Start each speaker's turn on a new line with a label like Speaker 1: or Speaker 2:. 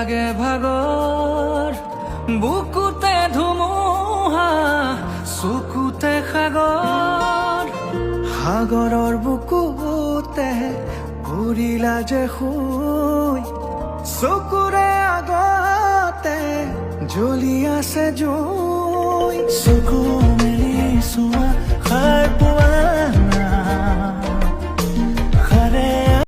Speaker 1: লাগে ভাগৰ বুকুতে ধুমুহা চকুতে সাগৰ সাগৰৰ বুকুতে উৰিলা যে শুই চকুৰে আগতে জ্বলি আছে জুই চকু মেলি চোৱা সাৰ পোৱা নাই